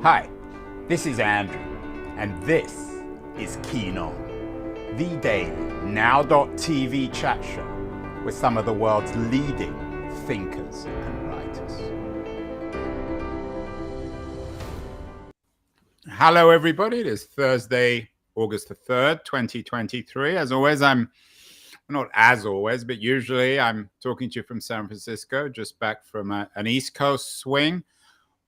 Hi, this is Andrew, and this is Keen On, the daily now.tv chat show with some of the world's leading thinkers and writers. Hello, everybody. It is Thursday, August the 3rd, 2023. As always, but usually I'm talking to you from San Francisco, just back from an East Coast swing.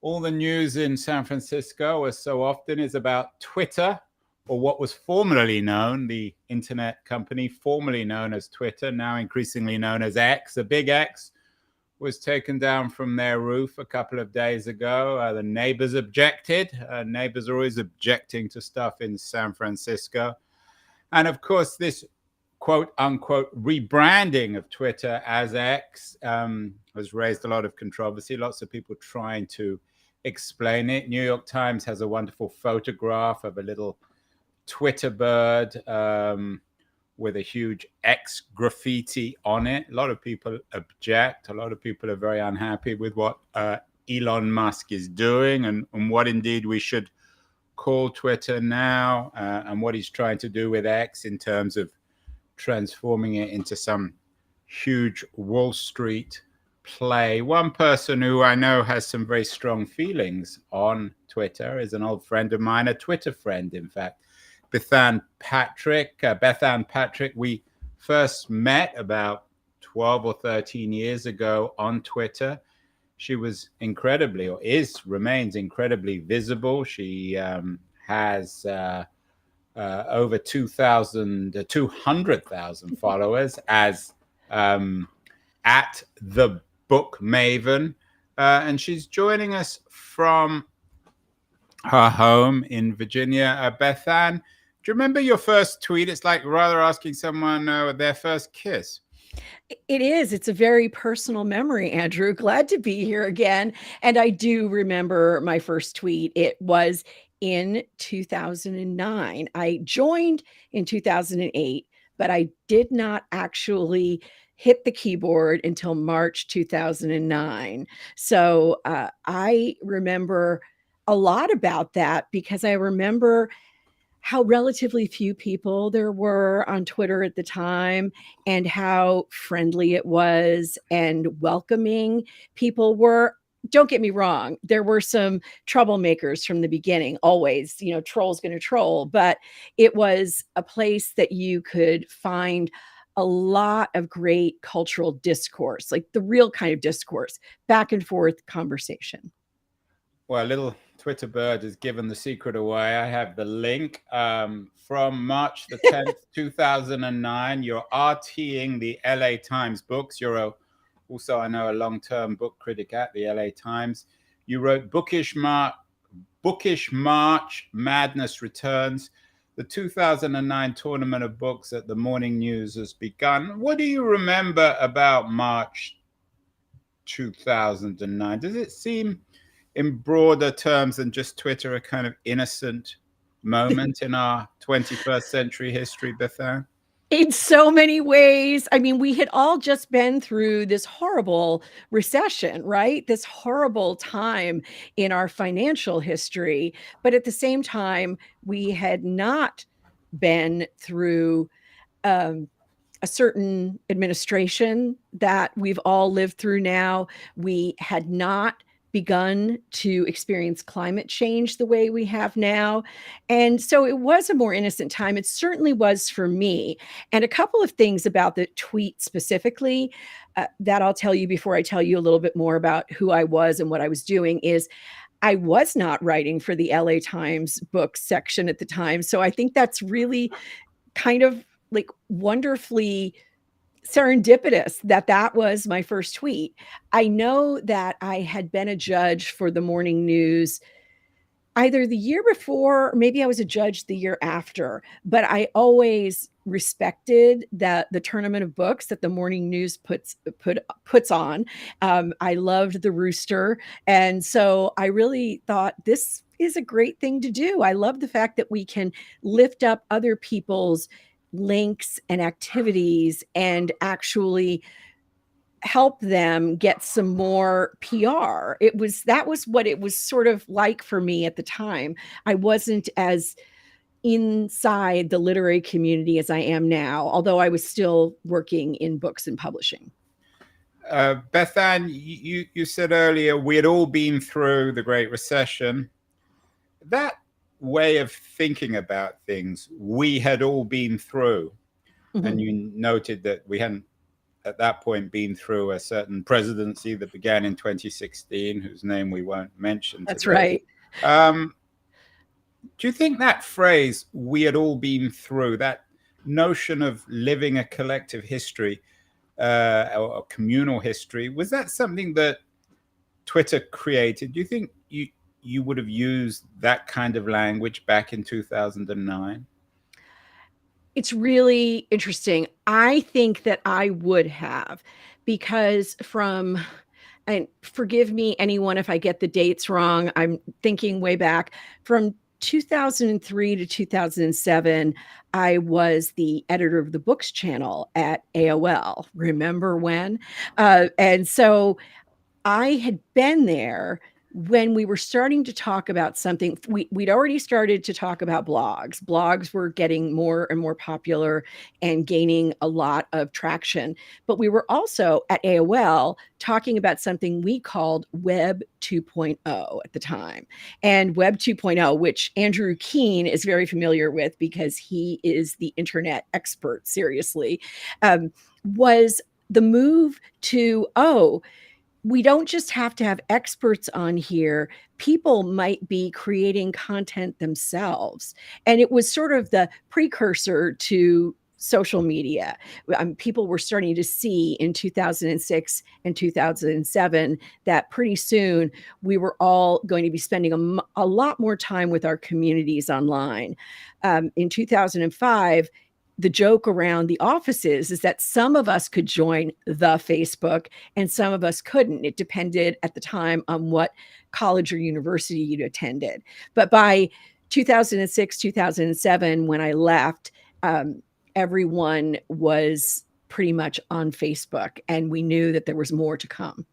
All the news in San Francisco, as so often, is about Twitter, or what was formerly known, the internet company formerly known as Twitter, now increasingly known as X. The big X was taken down from their roof a couple of days ago. The neighbors objected. Neighbors are always objecting to stuff in San Francisco. And of course, this quote unquote rebranding of Twitter as X has raised a lot of controversy. Lots of people trying to explain it. New York Times has a wonderful photograph of a little Twitter bird with a huge X graffiti on it. A lot of people object. A lot of people are very unhappy with what Elon Musk is doing and what indeed we should call Twitter now, and what he's trying to do with X in terms of transforming it into some huge Wall Street play. One person who I know has some very strong feelings on Twitter is an old friend of mine, a Twitter friend, in fact, Bethanne Patrick. Bethanne Patrick, we first met about 12 or 13 years ago on Twitter. She was incredibly, remains incredibly visible. She has over 200,000 followers as at the Book Maven, and she's joining us from her home in Virginia. Bethanne, do you remember your first tweet? It's like rather asking someone their first kiss. It is. It's a very personal memory, Andrew. Glad to be here again. And I do remember my first tweet. It was in 2009. I joined in 2008, but I did not actually hit the keyboard until March 2009. So I remember a lot about that because I remember how relatively few people there were on Twitter at the time and how friendly it was and welcoming people were. Don't get me wrong, there were some troublemakers from the beginning, always, troll's going to troll, but it was a place that you could find a lot of great cultural discourse, like the real kind of discourse, back and forth conversation. Well, a little Twitter bird has given the secret away. I have the link from March the 10th, 2009. You're RTing the LA Times books. You're also, I know, a long-term book critic at the LA Times. You wrote Bookish March, Madness Returns. The 2009 Tournament of Books at the Morning News has begun. What do you remember about March 2009? Does it seem, in broader terms than just Twitter, a kind of innocent moment in our 21st century history, Bethanne? In so many ways. I mean, we had all just been through this horrible recession, right? This horrible time in our financial history. But at the same time, we had not been through a certain administration that we've all lived through now. We had not begun to experience climate change the way we have now. And so it was a more innocent time. It certainly was for me. And a couple of things about the tweet specifically that I'll tell you before I tell you a little bit more about who I was and what I was doing is I was not writing for the LA Times book section at the time. So I think that's really kind of like wonderfully serendipitous that was my first tweet. I know that I had been a judge for the morning news either the year before, or maybe I was a judge the year after, but I always respected that the tournament of books that the morning news puts on. I loved the Rooster. And so I really thought this is a great thing to do. I love the fact that we can lift up other people's links and activities and actually help them get some more PR. That was what it was sort of like for me at the time. I wasn't as inside the literary community as I am now, although I was still working in books and publishing. Bethanne, you said earlier we had all been through the Great Recession. That way of thinking about things, we had all been through. Mm-hmm. And you noted that we hadn't at that point been through a certain presidency that began in 2016, whose name we won't mention That's today. right. Do you think that phrase, we had all been through, that notion of living a collective history or a communal history, was that something that Twitter created? Do you think you would have used that kind of language back in 2009? It's really interesting. I think that I would have, because and forgive me, anyone, if I get the dates wrong, I'm thinking way back from 2003 to 2007, I was the editor of the books channel at AOL. Remember when? And so I had been there when we were starting to talk about something. We'd already started to talk about blogs. Blogs were getting more and more popular and gaining a lot of traction. But we were also at AOL talking about something we called Web 2.0 at the time. And Web 2.0, which Andrew Keen is very familiar with because he is the internet expert, seriously, was the move to, we don't just have to have experts on here. People might be creating content themselves. And it was sort of the precursor to social media. People were starting to see in 2006 and 2007 that pretty soon we were all going to be spending a lot more time with our communities online. In 2005, the joke around the offices is that some of us could join the Facebook and some of us couldn't. It depended at the time on what college or university you'd attended. But by 2006, 2007, when I left, everyone was pretty much on Facebook, and we knew that there was more to come.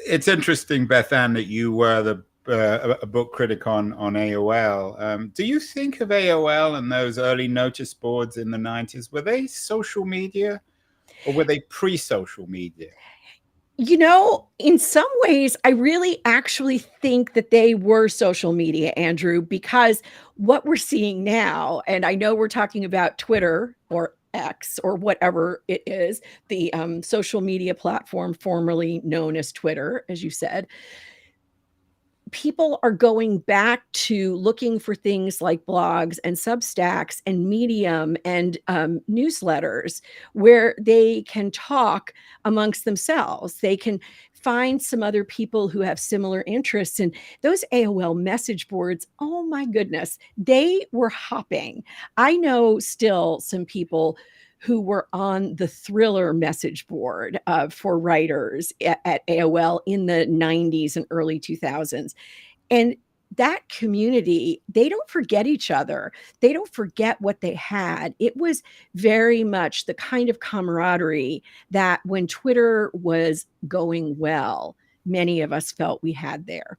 It's interesting, Bethanne, that you were a book critic on AOL. Do you think of AOL and those early notice boards in the 90s, were they social media or were they pre-social media? In some ways, I really actually think that they were social media, Andrew, because what we're seeing now, and I know we're talking about Twitter or X or whatever it is, the social media platform formerly known as Twitter, as you said, people are going back to looking for things like blogs and Substacks and Medium and newsletters where they can talk amongst themselves. They can find some other people who have similar interests. And those AOL message boards, oh my goodness, they were hopping. I know still some people who were on the Thriller message board for writers at AOL in the 90s and early 2000s. And that community, they don't forget each other. They don't forget what they had. It was very much the kind of camaraderie that when Twitter was going well, many of us felt we had there.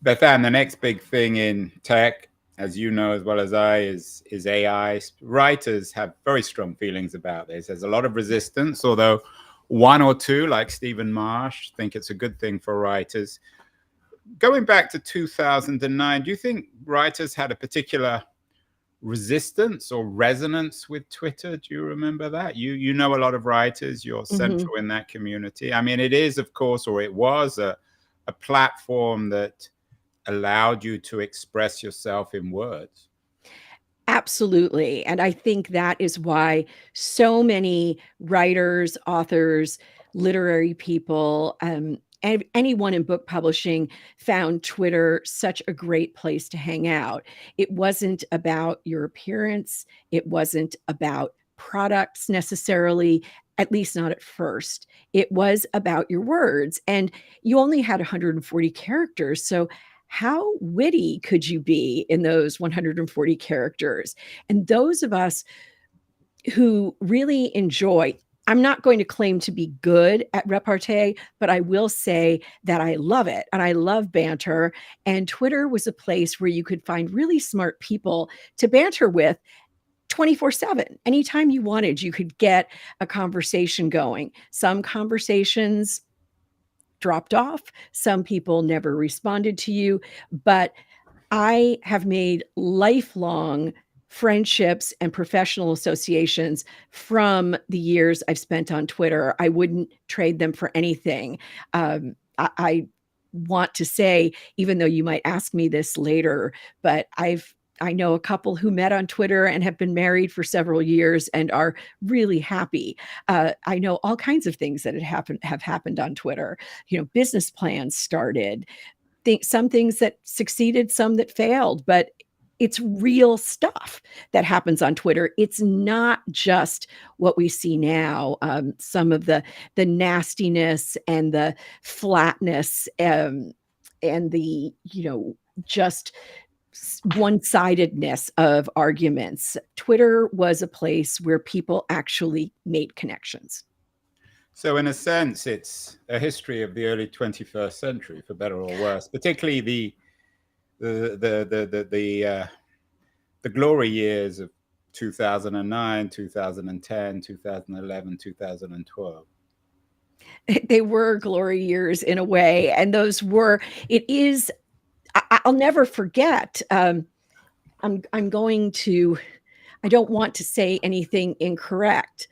Bethanne, the next big thing in tech, as you know as well as I, is AI. Writers have very strong feelings about this. There's a lot of resistance, although one or two, like Stephen Marsh, think it's a good thing for writers. Going back to 2009, do you think writers had a particular resistance or resonance with Twitter? Do you remember that? You know a lot of writers, you're central in that community. I mean, it is, of course, or it was a platform that allowed you to express yourself in words. Absolutely. And I think that is why so many writers, authors, literary people, and anyone in book publishing found Twitter such a great place to hang out. It wasn't about your appearance, it wasn't about products necessarily, at least not at first. It was about your words, and you only had 140 characters. So how witty could you be in those 140 characters? And those of us who really enjoy I'm not going to claim to be good at repartee, but I will say that I love it and I love banter. And Twitter was a place where you could find really smart people to banter with 24/7. Anytime you wanted, you could get a conversation going. Some conversations dropped off, some people never responded to you, but I have made lifelong friendships and professional associations from the years I've spent on Twitter. I wouldn't trade them for anything. I want to say, even though you might ask me this later, but I know a couple who met on Twitter and have been married for several years and are really happy. I know all kinds of things that have happened on Twitter. You know, business plans started, some things that succeeded, some that failed, but it's real stuff that happens on Twitter. It's not just what we see now. Some of the nastiness and the flatness, and the just one-sidedness of arguments. Twitter was a place where people actually made connections. So, in a sense, it's a history of the early 21st century, for better or worse. Particularly the glory years of 2009, 2010, 2011, 2012. They were glory years in a way, and those were. It is. I'll never forget. I'm going to. I don't want to say anything incorrect,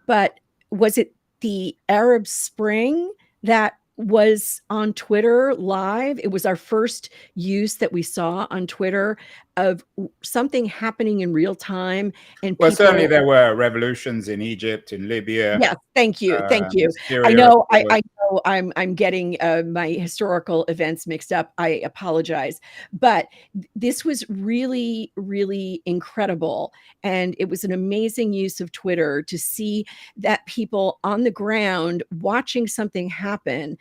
but was it the Arab Spring that was on Twitter live? It was our first use that we saw on Twitter of something happening in real time, and Well, certainly people. there were revolutions in Egypt, in Libya, Yes, thank you, thank you. I Syria, of know, course. I know I'm getting my historical events mixed up. I apologize, but this was really, really incredible, and it was an amazing use of Twitter to see that people on the ground watching something happen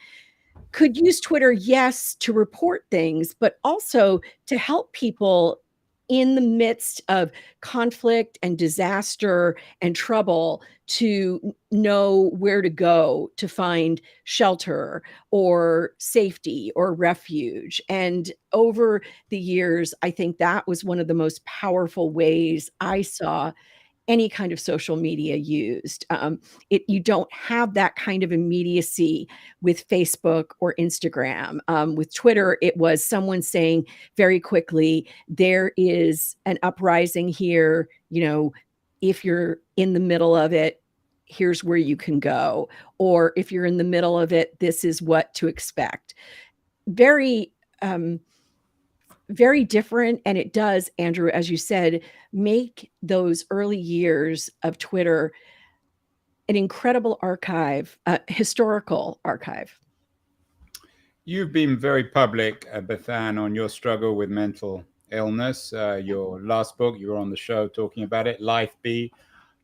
could use Twitter, yes, to report things, but also to help people in the midst of conflict and disaster and trouble to know where to go to find shelter or safety or refuge. And over the years, I think that was one of the most powerful ways I saw any kind of social media used. You don't have that kind of immediacy with Facebook or Instagram. With Twitter, it was someone saying very quickly, there is an uprising here. If you're in the middle of it, here's where you can go. Or if you're in the middle of it, this is what to expect. Very, very different. And it does, Andrew, as you said, make those early years of Twitter an incredible archive, historical archive. You've been very public, Bethanne, on your struggle with mental illness. Your last book, you were on the show talking about it, Life Be,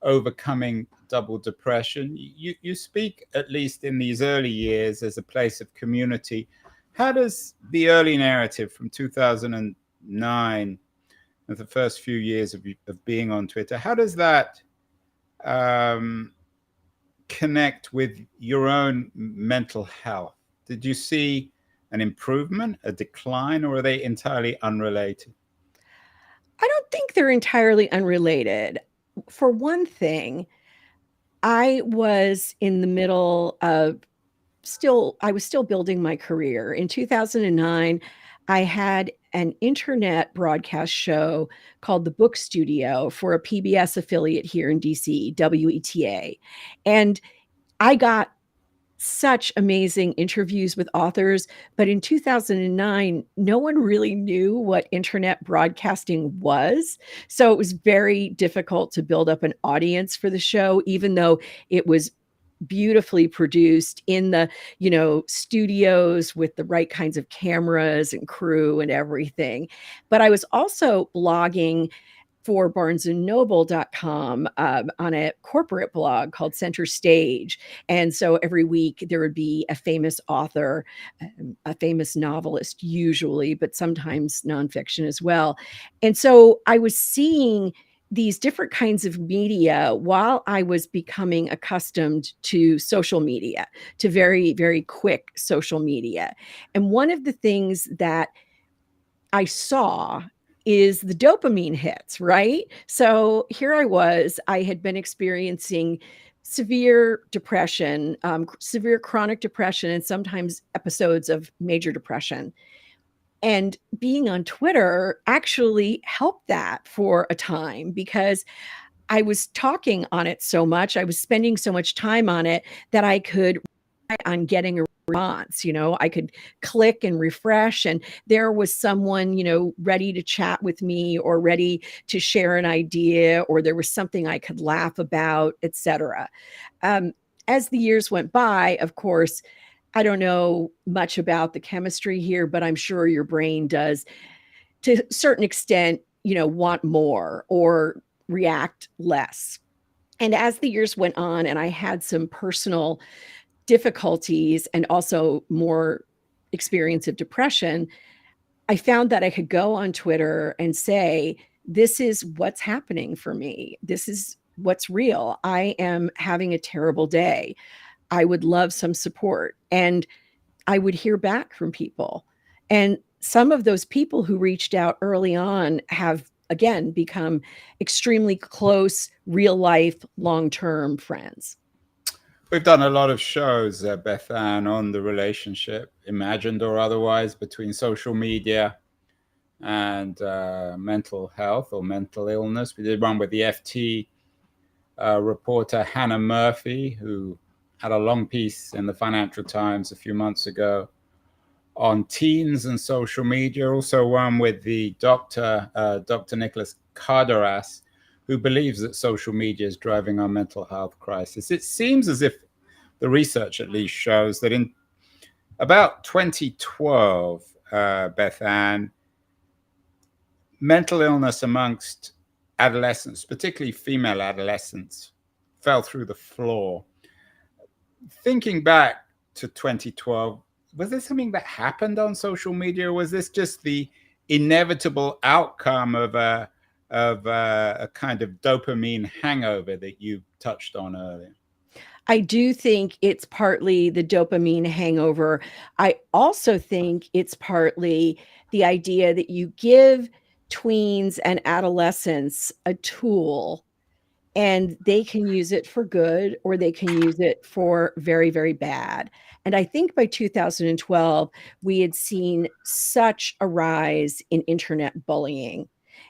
Overcoming Double Depression. You speak, at least in these early years, as a place of community. How does the early narrative from 2009, and the first few years of being on Twitter, how does that connect with your own mental health? Did you see an improvement, a decline, or are they entirely unrelated? I don't think they're entirely unrelated. For one thing, I was in the middle of I was still building my career. In 2009, I had an internet broadcast show called The Book Studio for a PBS affiliate here in DC, WETA. And I got such amazing interviews with authors, but in 2009, no one really knew what internet broadcasting was. So it was very difficult to build up an audience for the show, even though it was beautifully produced in the studios with the right kinds of cameras and crew and everything. But I was also blogging for barnesandnoble.com on a corporate blog called Center Stage. And so every week there would be a famous author, a famous novelist usually, but sometimes nonfiction as well. And so I was seeing these different kinds of media while I was becoming accustomed to social media, to very, very quick social media. And one of the things that I saw is the dopamine hits, right? So here I had been experiencing severe depression, severe chronic depression, and sometimes episodes of major depression. And being on Twitter actually helped that for a time because I was talking on it so much, I was spending so much time on it that I could rely on getting a response. I could click and refresh, and there was someone, ready to chat with me or ready to share an idea, or there was something I could laugh about, etc. As the years went by, of course, I don't know much about the chemistry here, but I'm sure your brain does to a certain extent, want more or react less. And as the years went on and I had some personal difficulties and also more experience of depression, I found that I could go on Twitter and say, this is what's happening for me. This is what's real. I am having a terrible day. I would love some support. And I would hear back from people. And some of those people who reached out early on have, again, become extremely close, real life, long term friends. We've done a lot of shows, Bethanne, on the relationship, imagined or otherwise, between social media and mental health or mental illness. We did one with the FT reporter Hannah Murphy, who had a long piece in the Financial Times a few months ago on teens and social media. Also one with the Dr. Nicholas Carderas, who believes that social media is driving our mental health crisis. It seems as if the research at least shows that in about 2012, Bethanne, mental illness amongst adolescents, particularly female adolescents, fell through the floor. Thinking back to 2012, was there something that happened on social media, or was this just the inevitable outcome of a kind of dopamine hangover that you touched on earlier? I do think it's partly the dopamine hangover. I also think it's partly the idea that you give tweens and adolescents a tool and they can use it for good or they can use it for very, very bad. And I think by 2012, we had seen such a rise in internet bullying.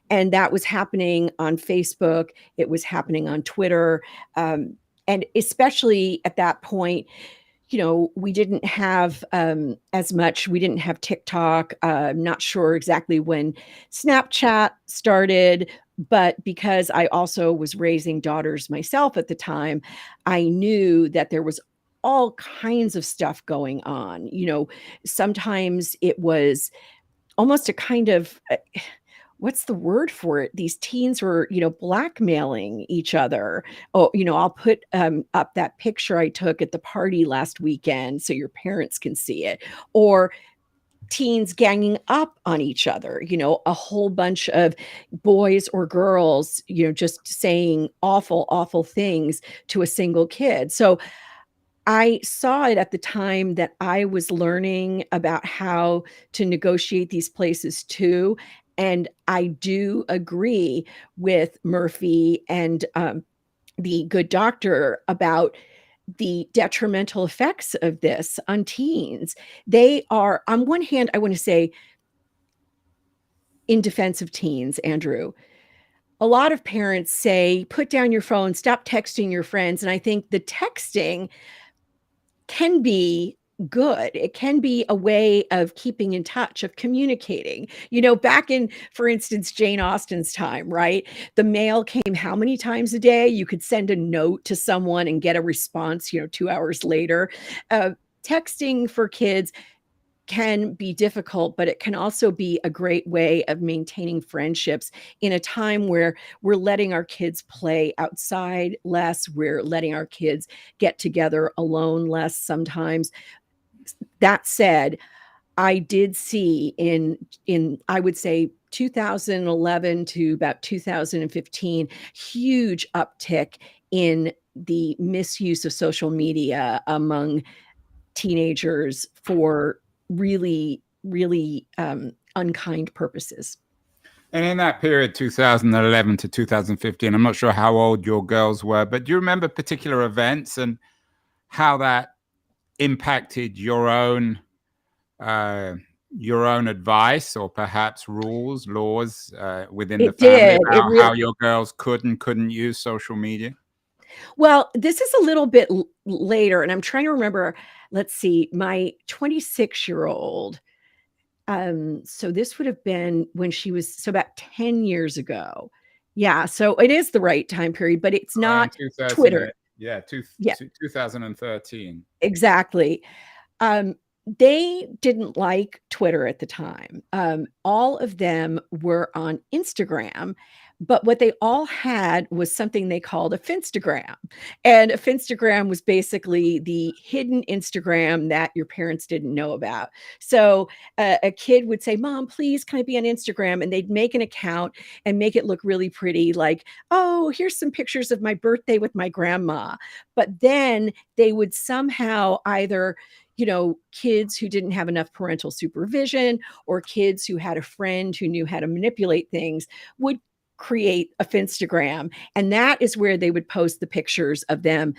And that was happening on Facebook, it was happening on Twitter. And especially at that point, we didn't have as much, we didn't have TikTok. I'm not sure exactly when Snapchat started, but because I also was raising daughters myself at the time, I knew that there was all kinds of stuff going on. Sometimes it was almost a kind of what's the word for it? These teens were, blackmailing each other. Oh, I'll put up that picture I took at the party last weekend so your parents can see it. Or teens ganging up on each other, a whole bunch of boys or girls, just saying awful, awful things to a single kid. So I saw it at the time that I was learning about how to negotiate these places too. And I do agree with Murphy and the good doctor about the detrimental effects of this on teens. They are, on one hand, I want to say, in defense of teens, Andrew, a lot of parents say, put down your phone, stop texting your friends. And I think the texting can be good. It can be a way of keeping in touch, of communicating. Back in, for instance, Jane Austen's time, right? The mail came how many times a day? You could send a note to someone and get a response, 2 hours later. Texting for kids can be difficult, but it can also be a great way of maintaining friendships in a time where we're letting our kids play outside less, we're letting our kids get together alone less sometimes. That said, I did see in I would say 2011 to about 2015, huge uptick in the misuse of social media among teenagers for really, really unkind purposes. And in that period, 2011 to 2015, I'm not sure how old your girls were, but do you remember particular events and how that impacted your own advice or perhaps rules, laws within the It family did. It about really, how your girls could and couldn't use social media? well, this is a little bit later, and I'm trying to remember. Let's see, my 26-year-old. So this would have been when she was so about 10 years ago. Yeah, so it is the right time period, but it's Around not 2000, Twitter. yeah, Yeah, 2013. exactly. Um, they didn't like Twitter at the time. All of them were on Instagram, but what they all had was something they called a Finstagram. And a Finstagram was basically the hidden Instagram that your parents didn't know about. So a kid would say, "Mom, please, can I be on Instagram?" And they'd make an account and make it look really pretty, like, "Oh, here's some pictures of my birthday with my grandma." But then they would somehow either, kids who didn't have enough parental supervision or kids who had a friend who knew how to manipulate things would create a Finstagram. And that is where they would post the pictures of them,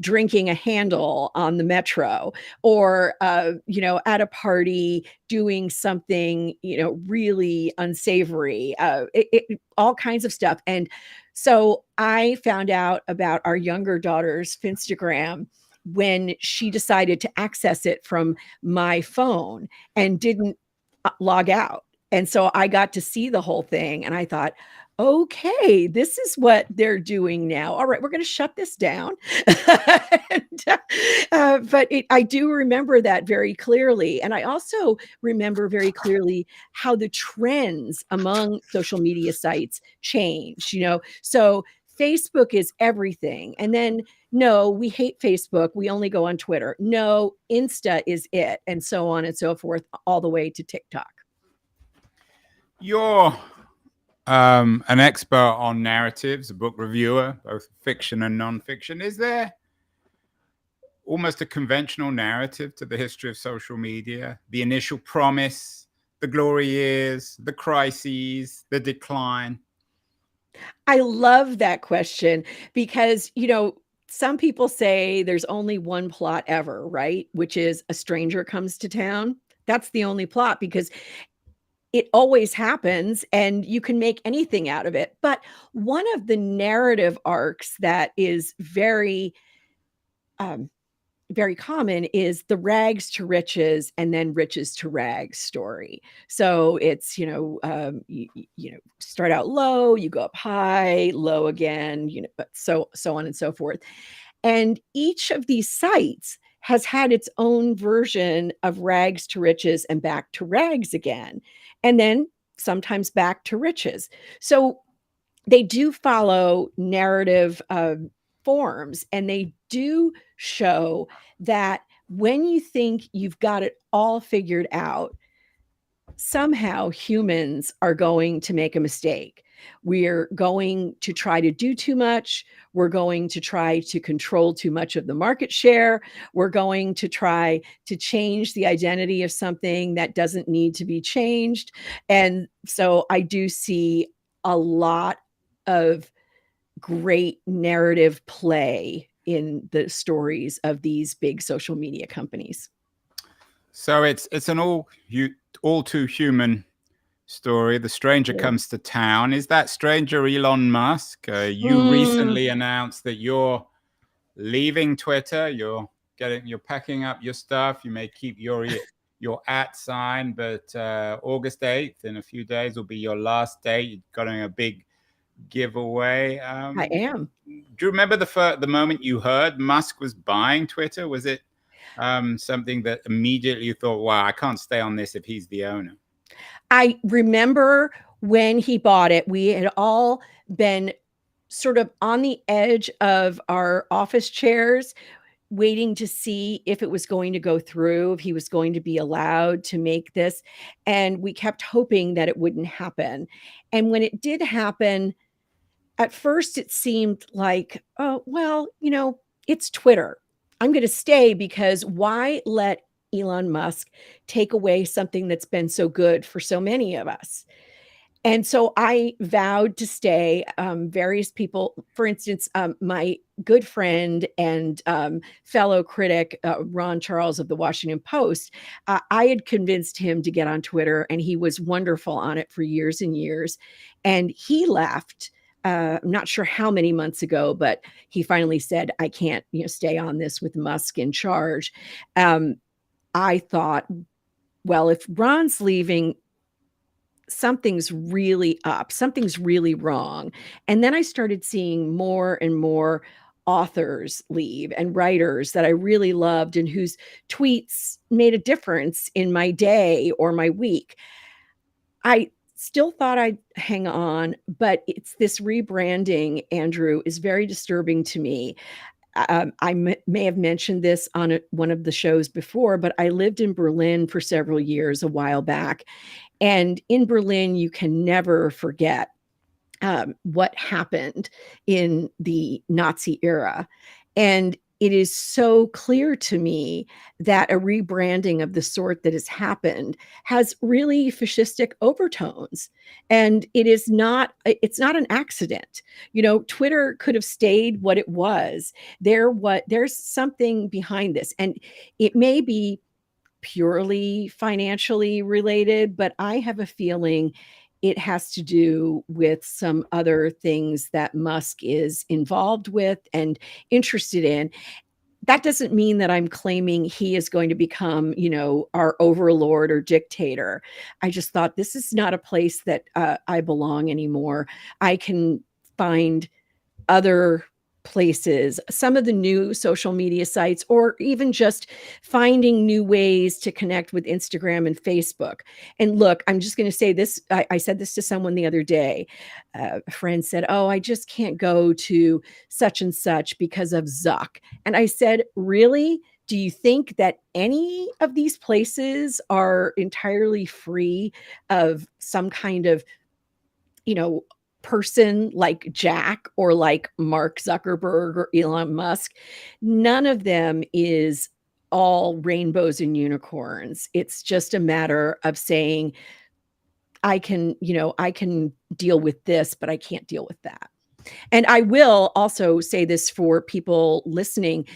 drinking a handle on the metro or, at a party doing something, really unsavory, all kinds of stuff. And so I found out about our younger daughter's Finstagram when she decided to access it from my phone and didn't log out. And so I got to see the whole thing and I thought, okay, this is what they're doing now. All right, we're going to shut this down. But I do remember that very clearly. And I also remember very clearly how the trends among social media sites changed, So Facebook is everything. And then, no, we hate Facebook. We only go on Twitter. No, Insta is it. And so on and so forth, all the way to TikTok. You're an expert on narratives, a book reviewer, both fiction and nonfiction. Is there almost a conventional narrative to the history of social media? The initial promise, the glory years, the crises, the decline? I love that question because, some people say there's only one plot ever, right? Which is a stranger comes to town. That's the only plot because it always happens and you can make anything out of it. But one of the narrative arcs that is very, very common is the rags to riches and then riches to rags story. So it's, start out low, you go up high, low again, so on and so forth. And each of these sites has had its own version of rags to riches and back to rags again, and then sometimes back to riches. So they do follow narrative forms, and they do show that when you think you've got it all figured out, somehow humans are going to make a mistake. We're going to try to do too much. We're going to try to control too much of the market share. We're going to try to change the identity of something that doesn't need to be changed. And so I do see a lot of great narrative play in the stories of these big social media companies. So it's an all too human story. The stranger comes to town. Is that stranger Elon Musk? You recently announced that you're leaving Twitter. You're packing up your stuff. You may keep your @sign, but August 8th, in a few days, will be your last day. You're getting a big giveaway. I am. Do you remember the moment you heard Musk was buying Twitter? Was it something that immediately you thought, wow, I can't stay on this if he's the owner? I remember when he bought it, we had all been sort of on the edge of our office chairs, waiting to see if it was going to go through, if he was going to be allowed to make this. And we kept hoping that it wouldn't happen. And when it did happen, at first it seemed like, oh, well, it's Twitter. I'm going to stay because why let Elon Musk take away something that's been so good for so many of us? And so I vowed to stay. Various people, for instance, my good friend and fellow critic, Ron Charles of the Washington Post, I had convinced him to get on Twitter, and he was wonderful on it for years and years. And he left. I'm not sure how many months ago, but he finally said, "I can't, stay on this with Musk in charge." I thought, well, if Ron's leaving, something's really up, something's really wrong. And then I started seeing more and more authors leave and writers that I really loved and whose tweets made a difference in my day or my week. I still thought I'd hang on, but it's this rebranding, Andrew, is very disturbing to me. May have mentioned this on one of the shows before, but I lived in Berlin for several years a while back. And in Berlin, you can never forget what happened in the Nazi era. And it is so clear to me that a rebranding of the sort that has happened has really fascistic overtones. And it's not an accident. Twitter could have stayed what it was. There's something behind this. And it may be purely financially related, but I have a feeling it has to do with some other things that Musk is involved with and interested in. That doesn't mean that I'm claiming he is going to become, our overlord or dictator. I just thought this is not a place that I belong anymore. I can find other places, some of the new social media sites, or even just finding new ways to connect with Instagram and Facebook. And look, I'm just going to say this. I said this to someone the other day. A friend said, "Oh, I just can't go to such and such because of Zuck." And I said, "Really? Do you think that any of these places are entirely free of some kind of, you know, person like Jack or like Mark Zuckerberg or Elon Musk? None of them is all rainbows and unicorns. It's just a matter of saying, I can deal with this, but I can't deal with that." And I will also say this for people listening.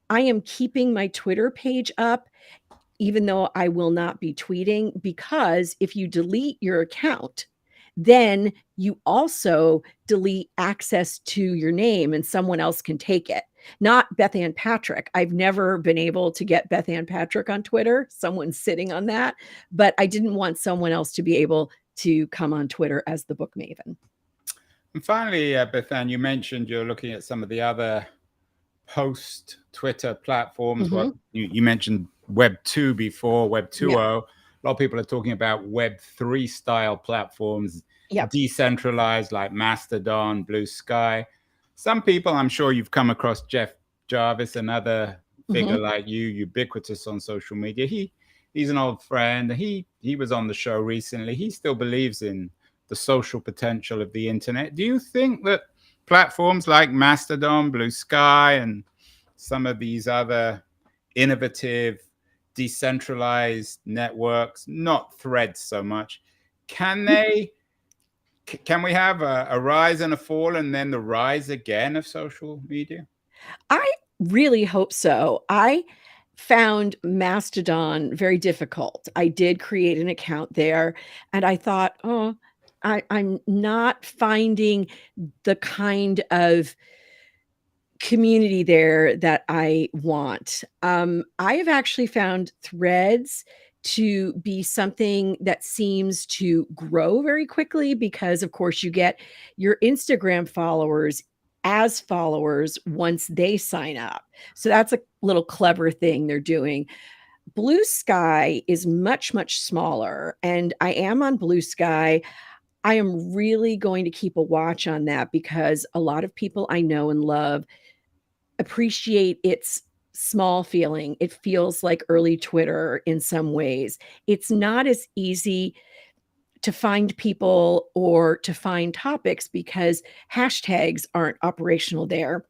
I am keeping my Twitter page up even though I will not be tweeting, because if you delete your account, then you also delete access to your name and someone else can take it. Not Bethanne Patrick. I've never been able to get Bethanne Patrick on Twitter. Someone's sitting on that, but I didn't want someone else to be able to come on Twitter as the book maven. And finally, Bethanne, you mentioned you're looking at some of the other post-Twitter platforms. Mm-hmm. What you mentioned Web 2 before, Web 2.0. Yep. A lot of people are talking about Web 3 style platforms, Yep. decentralized like Mastodon, Blue Sky. Some people, I'm sure you've come across Jeff Jarvis, another figure like you, ubiquitous on social media. He's an old friend. He was on the show recently. He still believes in the social potential of the internet. Do you think that platforms like Mastodon, Blue Sky, and some of these other innovative, decentralized networks, not threads so much, can we have a rise and a fall and then the rise again of social media? I really hope so. I found Mastodon very difficult. I did create an account there and I thought, oh, I'm not finding the kind of community there that I want. I have actually found Threads to be something that seems to grow very quickly because, of course, you get your Instagram followers as followers once they sign up. So that's a little clever thing they're doing. Blue Sky is much, much smaller, and I am on Blue Sky. I am really going to keep a watch on that because a lot of people I know and love appreciate its small feeling. It feels like early Twitter in some ways. It's not as easy to find people or to find topics because hashtags aren't operational there.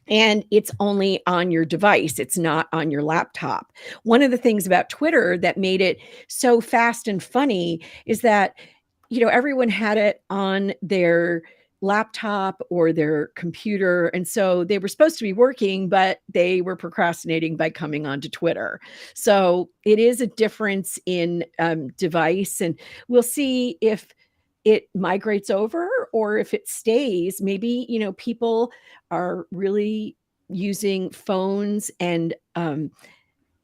And it's only on your device, it's not on your laptop. One of the things about Twitter that made it so fast and funny is that, everyone had it on their laptop or their computer. And so they were supposed to be working, but they were procrastinating by coming onto Twitter. So it is a difference in device. And we'll see if it migrates over or if it stays. Maybe, people are really using phones and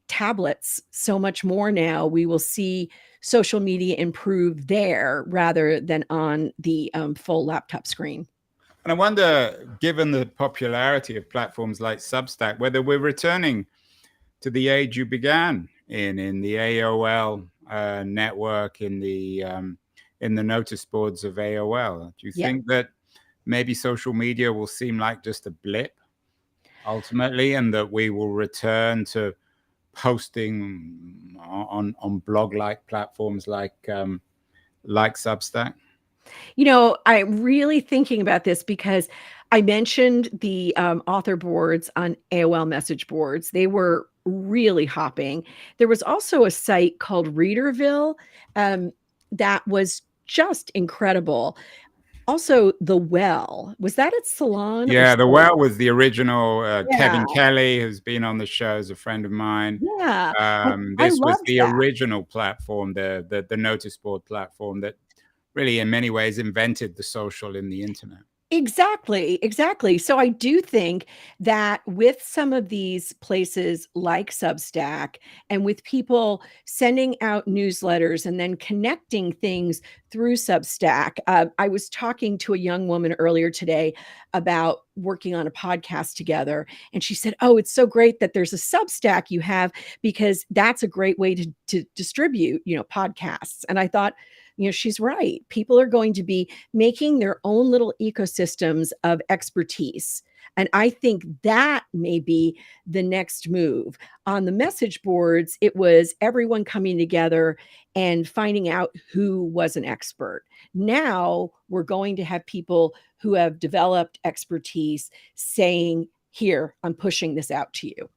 tablets so much more now. We will see social media improve there rather than on the full laptop screen. And I wonder, given the popularity of platforms like Substack, whether we're returning to the age you began in the AOL network, in the notice boards of AOL. Do you think that maybe social media will seem like just a blip ultimately, and that we will return to posting on blog-like platforms like Substack? I'm really thinking about this because I mentioned the author boards on AOL message boards. They were really hopping. There was also a site called Readerville that was just incredible. Also, The Well, was that at Salon or Yeah, The Salon? Well was the original. Yeah, Kevin Kelly, who's been on the show, is a friend of mine. yeah. I This was loved the that. original platform, the notice board platform that really, in many ways, invented the social in the internet. Exactly, exactly. So I do think that with some of these places like Substack and with people sending out newsletters and then connecting things through Substack, I was talking to a young woman earlier today about working on a podcast together. And she said, "Oh, it's so great that there's a Substack you have because that's a great way to distribute, podcasts." And I thought, she's right. People are going to be making their own little ecosystems of expertise. And I think that may be the next move. On the message boards, it was everyone coming together and finding out who was an expert. Now we're going to have people who have developed expertise saying, "Here, I'm pushing this out to you."